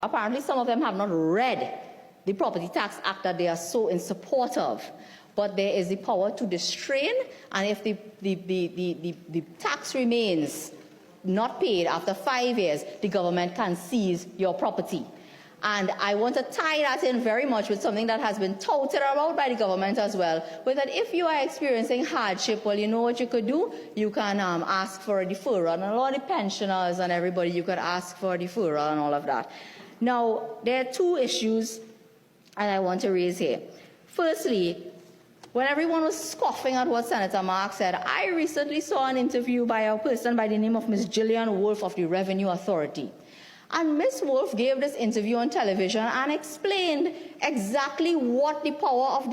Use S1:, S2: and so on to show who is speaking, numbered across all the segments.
S1: Apparently, some of them have not read the Property Tax Act that they are so in support of. But there is the power to distrain, and if the tax remains not paid after 5 years, the government can seize your property. And I want to tie that in very much with something that has been touted about by the government as well, with that if you are experiencing hardship, well, you know what you could do? You can ask for a deferral, and a lot of the pensioners and everybody, you could ask for a deferral and all of that. Now, there are two issues that I want to raise here. Firstly, when everyone was scoffing at what Senator Mark said, I recently saw an interview by a person by the name of Ms. Gillian Wolfe of the Revenue Authority. And Ms. Wolfe gave this interview on television and explained exactly what the power to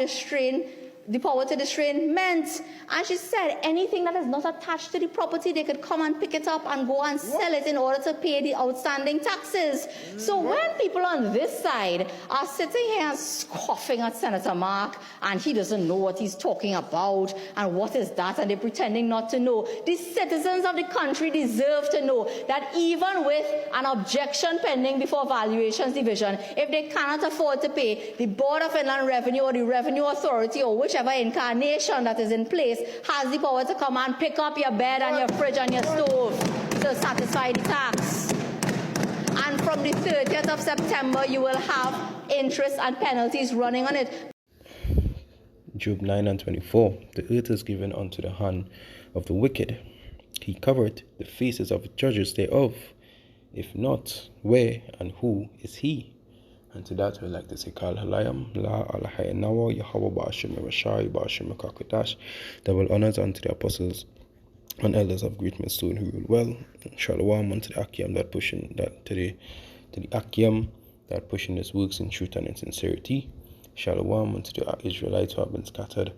S1: distrain meant. And she said anything that is not attached to the property, they could come and pick it up and go and sell it in order to pay the outstanding taxes. So when people on this side are sitting here and scoffing at Senator Mark, and he doesn't know what he's talking about, and what is that, and they're pretending not to know, the citizens of the country deserve to know that even with an objection pending before Valuations Division, if they cannot afford to pay, the Board of Inland Revenue or the Revenue Authority or whichever incarnation that is in place has the power to come and pick up your bed and your fridge and your stove to satisfy the tax. And from the 30th of September, you will have interest and penalties running on it.
S2: Job 9 and 24. The earth is given unto the hand of the wicked. He covered the faces of the judges thereof. If not, where and who is he? And to that we like to say Kal Halayam, La Alahayanawa, Yahweh Bashim Rashai, Bashim Kakadash, double honors unto the apostles and elders of great millstone who rule well. Shalom unto the Akim that pushing that to the Akim that pushing his works in truth and in sincerity. Shalom unto the Israelites who have been scattered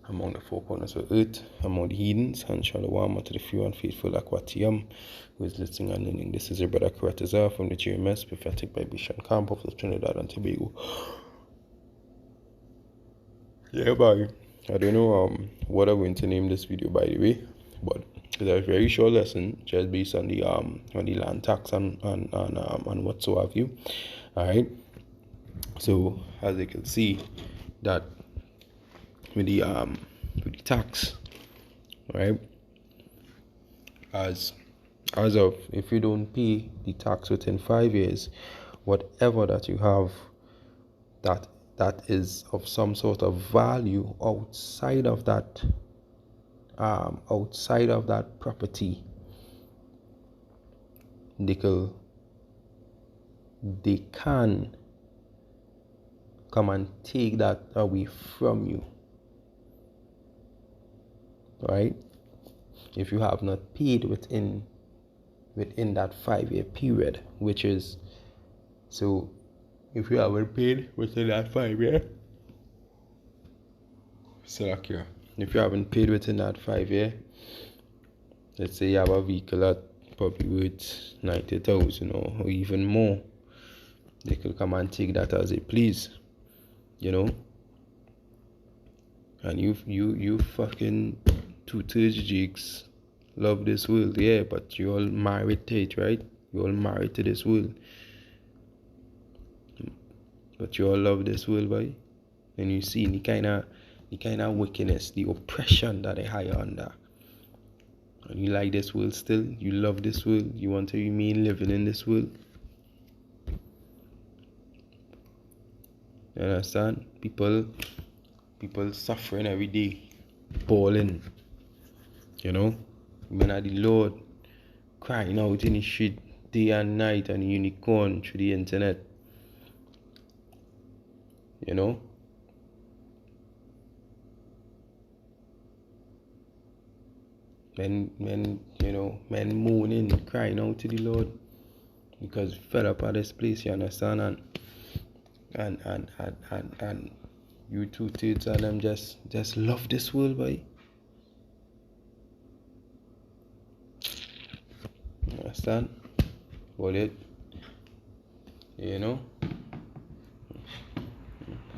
S2: among the four corners of the earth, among the heathens, and shalom unto the few and faithful Aquatium, who is listening and learning. This is your brother Karatazar from the GMS Prophetic Bible Camp of the Trinidad and Tobago. Yeah, bye. I don't know what I'm going to name this video, by the way, but it's a very short lesson just based on the land tax and whatsoever you. Alright. So as you can see that with the tax, right? As of, if you don't pay the tax within 5 years, whatever that you have that is of some sort of value outside of that property, they can come and take that away from you. Right? If you have not paid within that 5 year period, which is, so if you haven't paid within that 5 year, if you haven't paid within that 5 year, let's say you have a vehicle that probably worth 90,000 or even more, they could come and take that as they please, and you fucking 2/3 jigs love this world, yeah, but you all married to it, right? You all married to this world, but you all love this world, boy. And you see the kind of wickedness, the oppression that they hire under, and you like this world still. You love this world. You want to remain living in this world. You understand? People suffering every day, bawling. Men are the Lord crying out in the street day and night and unicorn through the internet. Men moaning, crying out to the Lord because fed up at this place, you understand? And you 2/3 of them just love this world, boy. Understand? What it,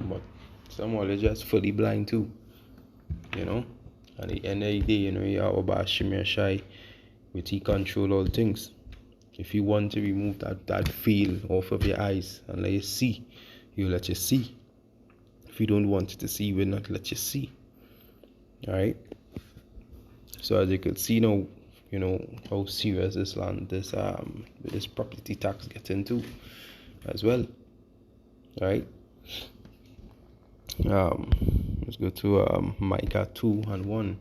S2: but some are just fully blind too, At the end of the day, you have about Shimmer Shai, which he control all things. If you want to remove that veil off of your eyes and let you see, he'll let you see. If you don't want to see, he will not let you see. Alright? So as you could see now, how serious this property tax gets into as well. Alright? Let's go to Micah 2:1.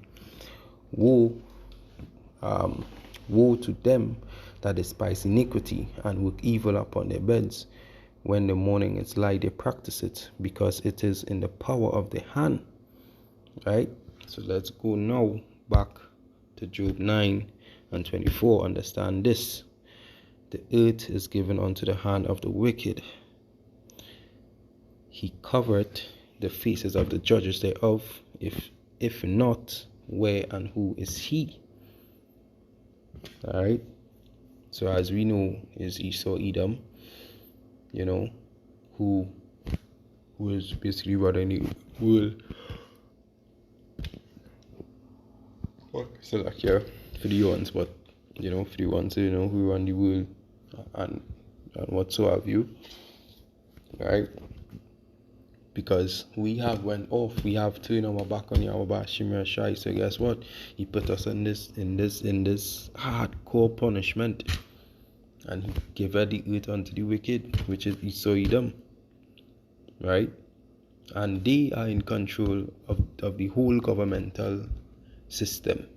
S2: Woe to them that despise iniquity and work evil upon their beds. When the morning is light, they practice it, because it is in the power of the hand. Right? So let's go now back to Job 9:24. Understand this. The earth is given unto the hand of the wicked. He covered the faces of the judges thereof. If not, where and who is he? Alright. So as we know, is Esau Edom, who is basically running the world. So like here for the ones, but for the ones who run the world and whatsoever you. Right? Because we have went off, we have turned our back on Yahweh Shimmer Shai. So guess what? He put us in this hardcore punishment, and he gave the earth unto the wicked, which is Esau Edom. Right? And they are in control of the whole governmental system.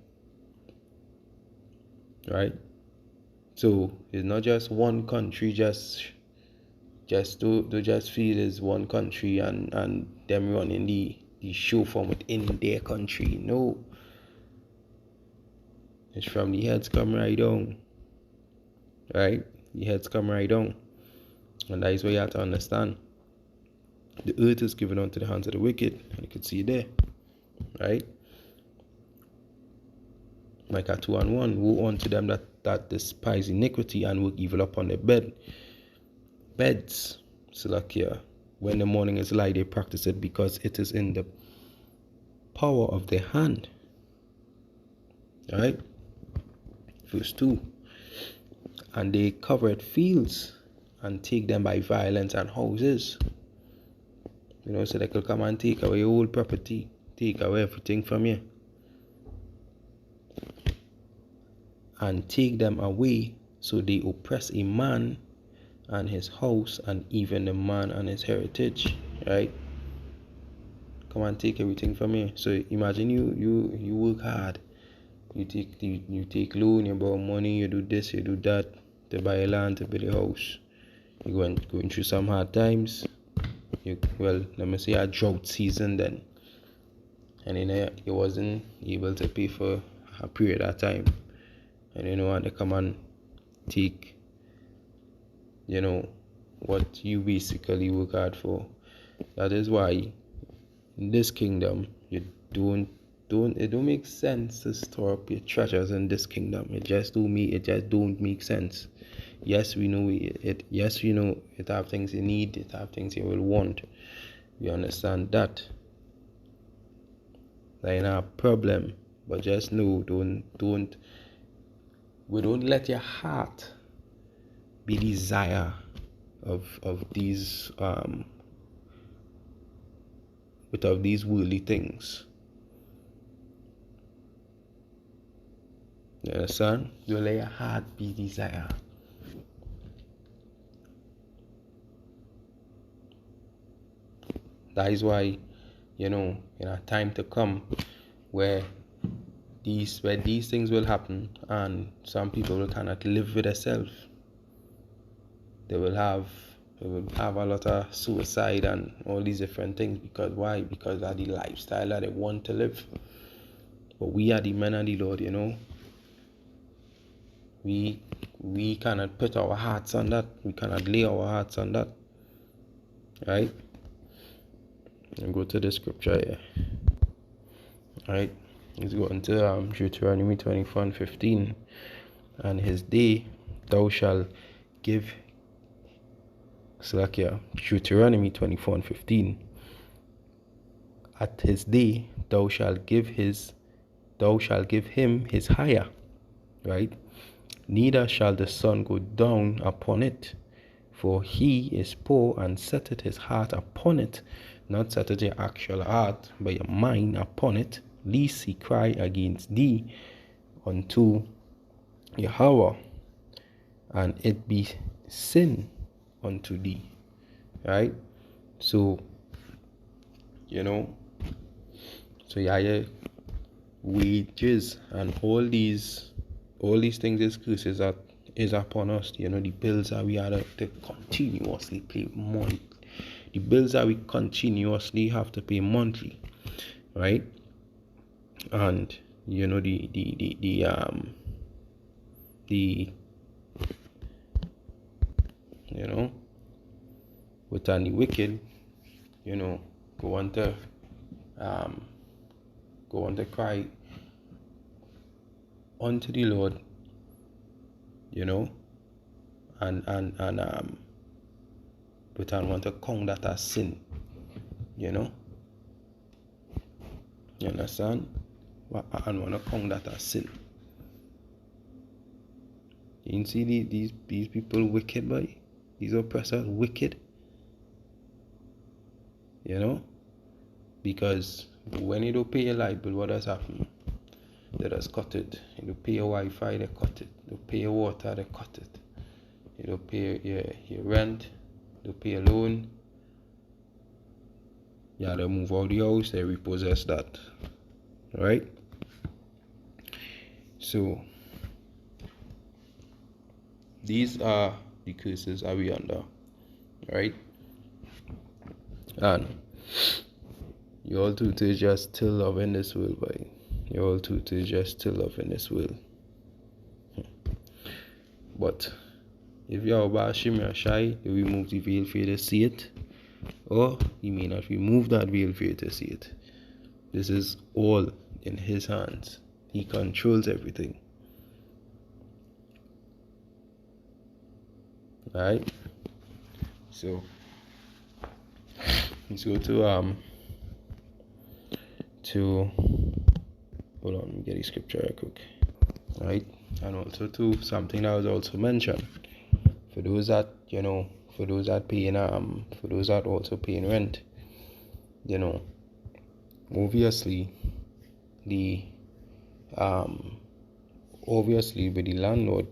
S2: Right? So it's not just one country just feel is one country and them running the show from within their country. No. It's from the heads come right down. Right? The heads come right down. And that is what you have to understand. The earth is given unto the hands of the wicked. And you can see it there. Right? Micah 2:1. Woe unto them that despise iniquity and work evil upon their beds. So like here, when the morning is light, they practice it, because it is in the power of their hand. Alright? Verse 2. And they covered fields and take them by violence and houses. So they could come and take away your whole property, take away everything from you, and take them away. So they oppress a man and his house, and even the man and his heritage. Right? Come and take everything from you. So imagine you work hard, you take loan, you borrow money, you do this, you do that to buy a land, to build a house. You're going through some hard times. Let me say a drought season then, and you wasn't able to pay for a period of time, and and they come and take what you basically work hard for. That is why in this kingdom it don't make sense to store up your treasures in this kingdom. It just don't make sense. Yes, we know it. Yes, we know it have things you need, it have things you will want. We understand that. That ain't a problem. But just know, don't let your heart be desire of these of these worldly things. You understand? Don't let your heart be desire. That is why, in a time to come where these things will happen, and some people will cannot live with themselves. They will have a lot of suicide and all these different things. Because why? Because of the lifestyle that they want to live. But we are the men of the Lord, We cannot put our hearts on that. We cannot lay our hearts on that. Right? And go to the scripture here. Alright, let's go into Deuteronomy 24:15. And his day thou shalt give. Deuteronomy 24:15. At his day thou shalt give him his hire. Right? neither shall the sun go down upon it. For he is poor, and setteth his heart upon it, not setteth your actual heart, but your mind upon it, lest he cry against thee unto Yahweh, and it be sin unto thee. Right? So, your wages and all these things, is curses that is upon us. The bills that we have to continuously pay monthly. The bills that we continuously have to pay monthly, right? And with the wicked, go on to cry unto the Lord, and but I want to count that as sin, you understand? I want to count that as sin. You see these people wicked, boy. These oppressors wicked, because when you don't pay your light bill, what does happen? They just cut it. You don't pay your Wi-Fi, they cut it. You don't pay your water, they cut it. You don't pay your rent, you don't pay your loan. Yeah, they move out the house, they repossess that. Right? So these are the curses that we under. Right? And you all too is just still loving this world, boy. You all too is just still loving this world. But if you are Bashim Yashai, he will remove the veil for you to see it, or he may not remove that veil for you to see it. This is all in his hands. He controls everything. Alright? So let's go to hold on, let me get the scripture real quick. Right? And also to something that was also mentioned. For those that paying for those that also paying rent, obviously with the landlord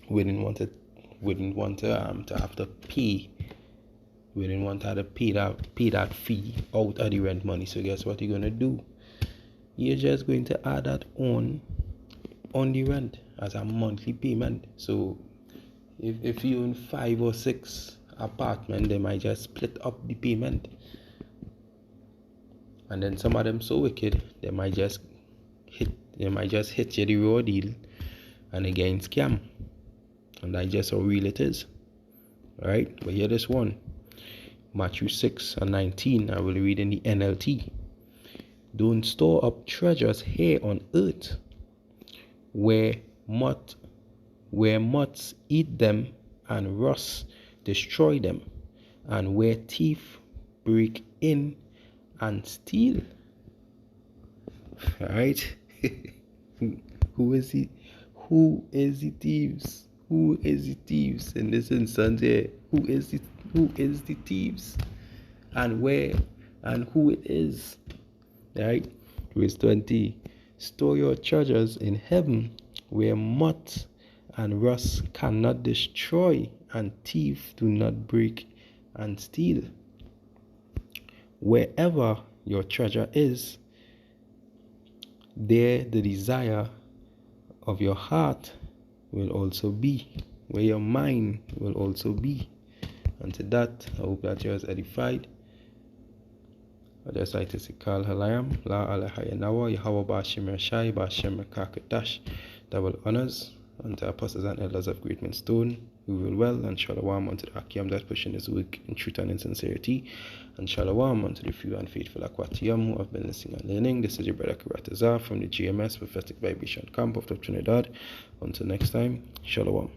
S2: wouldn't want to have to pay. We didn't want to pay that fee out of the rent money. So guess what you're gonna do? You're just going to add that on the rent as a monthly payment. So if you own 5 or 6 apartments, they might just split up the payment. And then some of them so wicked, they might just hit you the raw deal and again scam. And that's just how real it is. Alright? But here this one. Matthew 6:19, I will read in the NLT. Don't store up treasures here on earth, where moths eat them and rust destroy them, and where thieves break in and steal. Alright? Who is the thieves? Who is the thieves in this instance here? Who is the thieves? And where and who it is? Right? Verse 20. Store your treasures in heaven, where moth and rust cannot destroy, and thieves do not break and steal. Wherever your treasure is, there the desire of your heart will also be, where your mind will also be. And to that, I hope that you are edified. I just like to say, Kal Halayam, La Alahayanawa, Yahweh Bashim Rashai, Bashim Kakadash, double honors unto apostles and elders of Great Stone, who will well, and Shalom unto the Akiam that pushing his work in truth and in sincerity, and Shalom unto the few and faithful Akwatiyam who have been listening and learning. This is your brother Karatazar from the GMS Prophetic Vibration Camp of Trinidad. Until next time, Shalom.